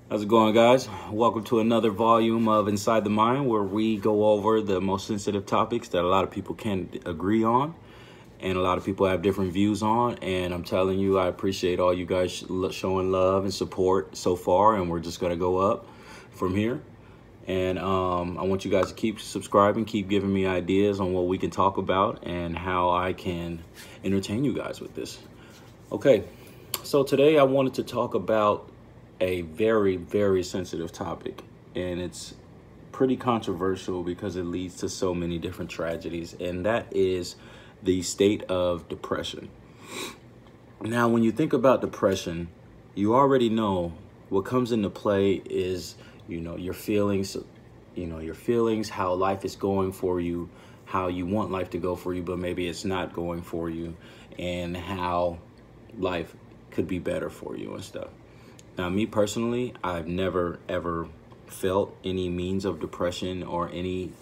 How's it going, guys? Welcome to another volume of Inside the Mind, where we go over the most sensitive topics that a lot of people can't agree on and a lot of people have different views on. And I'm telling you, I appreciate all you guys showing love and support so far, and we're just going to go up from here. And I want you guys to keep subscribing, keep giving me ideas on what we can talk about and how I can entertain you guys with this. Okay, so today I wanted to talk about a very, very sensitive topic, and it's pretty controversial because it leads to so many different tragedies, and that is the state of depression. Now, when you think about depression, you already know what comes into play is, your feelings, how life is going for you, how you want life to go for you, but maybe it's not going for you, and how life could be better for you and stuff. Now, me personally, I've never, ever felt any means of depression or any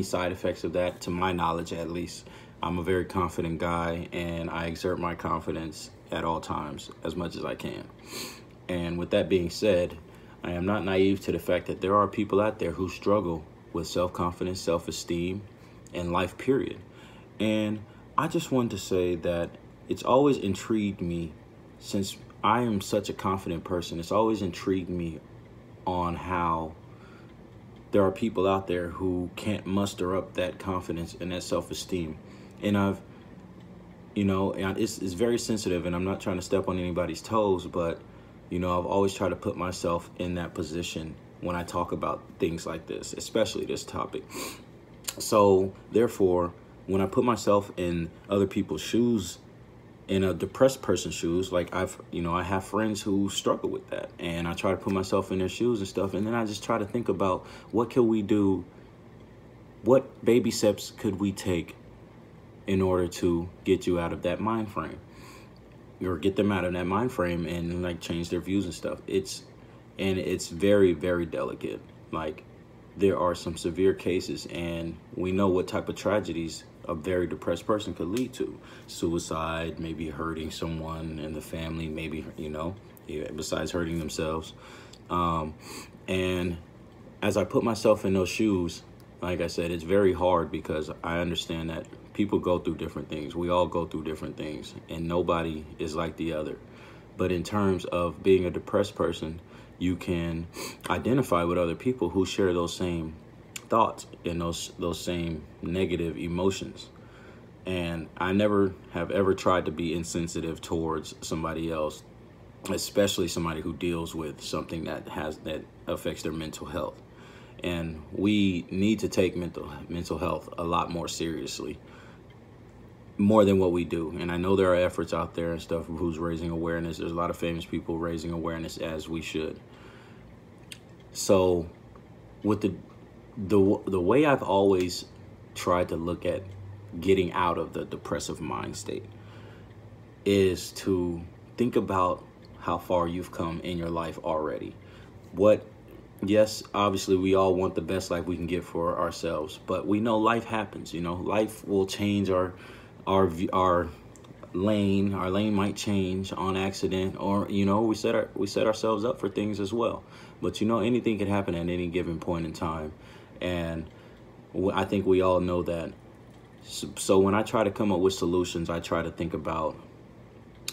side effects of that, to my knowledge, at least. I'm a very confident guy, and I exert my confidence at all times as much as I can. And with that being said, I am not naive to the fact that there are people out there who struggle with self-confidence, self-esteem, and life, period. And I just wanted to say that it's always intrigued me, since I am such a confident person, it's always intrigued me on how there are people out there who can't muster up that confidence and that self-esteem. And it's very sensitive, and I'm not trying to step on anybody's toes, but, I've always tried to put myself in that position when I talk about things like this, especially this topic. So therefore, when I put myself in other people's shoes, in a depressed person's shoes, like I have friends who struggle with that, and I try to put myself in their shoes and stuff, and then I just try to think about what can we do, what baby steps could we take in order to get you out of that mind frame, or get them out of that mind frame and like change their views and stuff. It's very, very delicate. Like, there are some severe cases, and we know what type of tragedies a very depressed person could lead to. Suicide, maybe hurting someone in the family, maybe, besides hurting themselves. And as I put myself in those shoes, like I said, it's very hard because I understand that people go through different things. We all go through different things, and nobody is like the other. But in terms of being a depressed person, you can identify with other people who share those same thoughts and those same negative emotions. And I never have ever tried to be insensitive towards somebody else, especially somebody who deals with something that affects their mental health. And we need to take mental health a lot more seriously, more than what we do. And I know there are efforts out there and stuff who's raising awareness. There's a lot of famous people raising awareness, as we should. So with the way I've always tried to look at getting out of the depressive mind state is to think about how far you've come in your life already. Yes, obviously we all want the best life we can get for ourselves, but we know life happens. Life will change our lane. Our lane might change on accident, or we set ourselves up for things as well. But anything can happen at any given point in time, and I think we all know that. So when I try to come up with solutions, I try to think about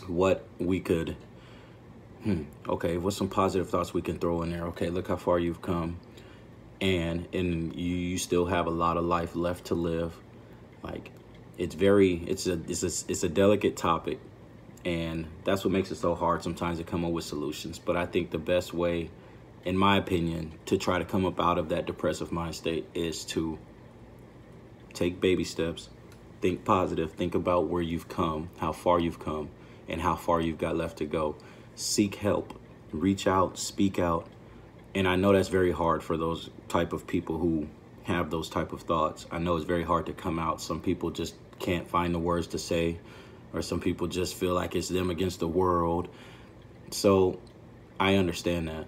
what we could. Okay, what's some positive thoughts we can throw in there? Okay, look how far you've come, and you still have a lot of life left to live. Like, it's a delicate topic, and that's what makes it so hard sometimes to come up with solutions. But I think the best way, in my opinion, to try to come up out of that depressive mind state is to take baby steps, think positive, think about where you've come, how far you've come, and how far you've got left to go. Seek help, reach out, speak out. And I know that's very hard for those type of people who have those type of thoughts. I know it's very hard to come out. Some people just can't find the words to say, or some people just feel like it's them against the world. So I understand that.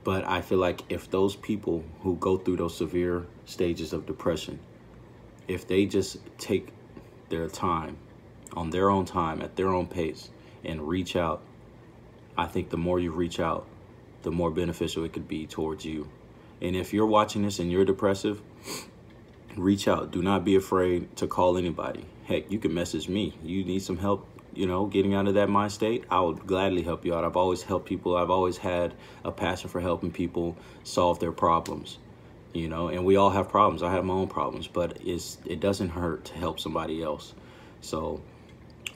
But I feel like if those people who go through those severe stages of depression, if they just take their time, on their own time, at their own pace, and reach out, I think the more you reach out, the more beneficial it could be towards you. And if you're watching this and you're depressive, reach out. Do not be afraid to call anybody. Heck, you can message me. You need some help, getting out of that mind state, I would gladly help you out. I've always helped people. I've always had a passion for helping people solve their problems, and we all have problems. I have my own problems, but it doesn't hurt to help somebody else. So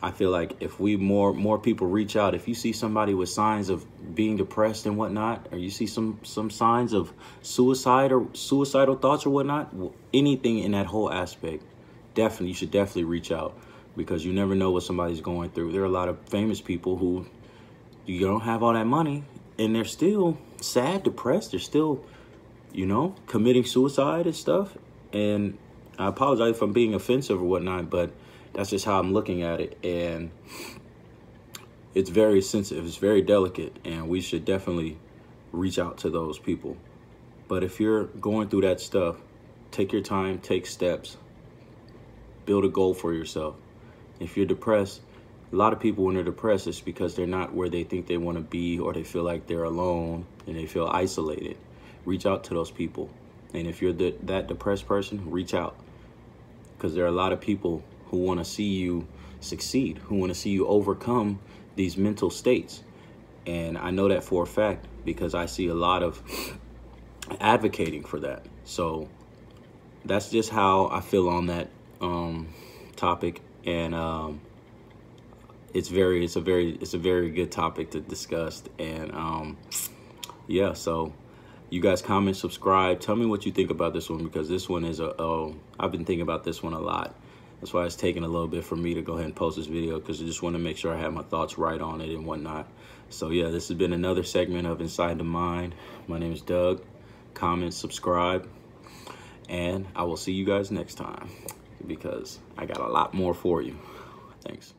I feel like if we more people reach out, if you see somebody with signs of being depressed and whatnot, or you see some signs of suicide or suicidal thoughts or whatnot, anything in that whole aspect, you should definitely reach out, because you never know what somebody's going through. There are a lot of famous people who you don't have all that money and they're still sad, depressed. They're still, committing suicide and stuff. And I apologize if I'm being offensive or whatnot, but that's just how I'm looking at it. And it's very sensitive. It's very delicate. And we should definitely reach out to those people. But if you're going through that stuff, take your time, take steps, build a goal for yourself. If you're depressed, a lot of people, when they're depressed, it's because they're not where they think they want to be, or they feel like they're alone and they feel isolated. Reach out to those people. And if you're that depressed person, reach out, because there are a lot of people who want to see you succeed, who want to see you overcome these mental states. And I know that for a fact, because I see a lot of advocating for that. So that's just how I feel on that topic. And it's a very good topic to discuss. And yeah, so you guys comment, subscribe, tell me what you think about this one, because this one is I've been thinking about this one a lot. That's why it's taking a little bit for me to go ahead and post this video, because I just want to make sure I have my thoughts right on it and whatnot. So yeah, this has been another segment of Inside the Mind. My name is Doug. Comment, subscribe, and I will see you guys next time, because I got a lot more for you. Thanks.